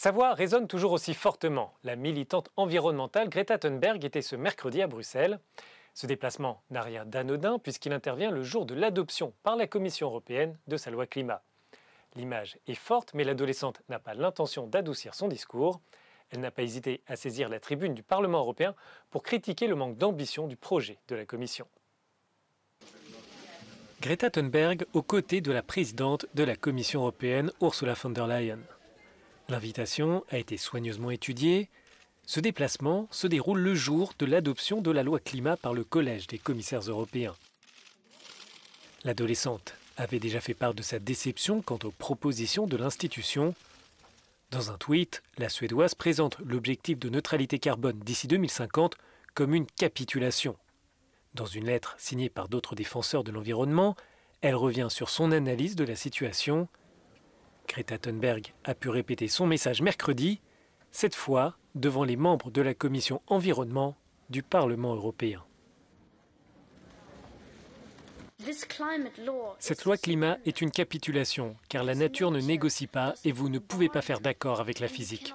Sa voix résonne toujours aussi fortement. La militante environnementale Greta Thunberg était ce mercredi à Bruxelles. Ce déplacement n'a rien d'anodin puisqu'il intervient le jour de l'adoption par la Commission européenne de sa loi climat. L'image est forte, mais l'adolescente n'a pas l'intention d'adoucir son discours. Elle n'a pas hésité à saisir la tribune du Parlement européen pour critiquer le manque d'ambition du projet de la Commission. Greta Thunberg aux côtés de la présidente de la Commission européenne, Ursula von der Leyen. L'invitation a été soigneusement étudiée. Ce déplacement se déroule le jour de l'adoption de la loi climat par le Collège des commissaires européens. L'adolescente avait déjà fait part de sa déception quant aux propositions de l'institution. Dans un tweet, la Suédoise présente l'objectif de neutralité carbone d'ici 2050 comme une capitulation. Dans une lettre signée par d'autres défenseurs de l'environnement, elle revient sur son analyse de la situation. Greta Thunberg a pu répéter son message mercredi, cette fois devant les membres de la Commission environnement du Parlement européen. Cette loi climat est une capitulation, car la nature ne négocie pas et vous ne pouvez pas faire d'accord avec la physique.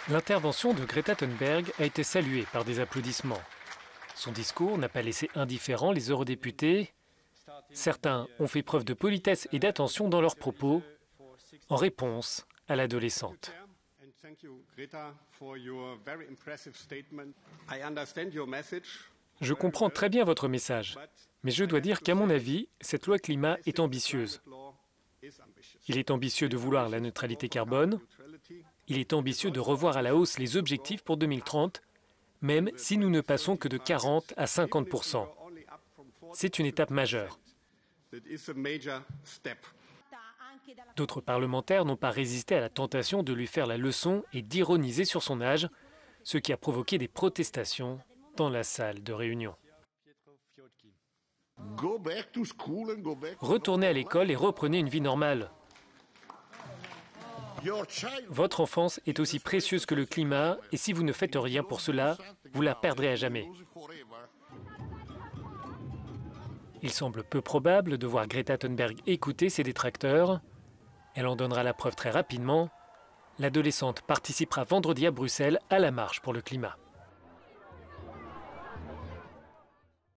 L'intervention de Greta Thunberg a été saluée par des applaudissements. Son discours n'a pas laissé indifférents les eurodéputés. Certains ont fait preuve de politesse et d'attention dans leurs propos, en réponse à l'adolescente. Je comprends très bien votre message, mais je dois dire qu'à mon avis, cette loi climat est ambitieuse. Il est ambitieux de vouloir la neutralité carbone. Il est ambitieux de revoir à la hausse les objectifs pour 2030, même si nous ne passons que de 40 à 50%. C'est une étape majeure. D'autres parlementaires n'ont pas résisté à la tentation de lui faire la leçon et d'ironiser sur son âge, ce qui a provoqué des protestations dans la salle de réunion. Retournez à l'école et reprenez une vie normale. Votre enfance est aussi précieuse que le climat et si vous ne faites rien pour cela, vous la perdrez à jamais. Il semble peu probable de voir Greta Thunberg écouter ses détracteurs. Elle en donnera la preuve très rapidement. L'adolescente participera vendredi à Bruxelles à la marche pour le climat.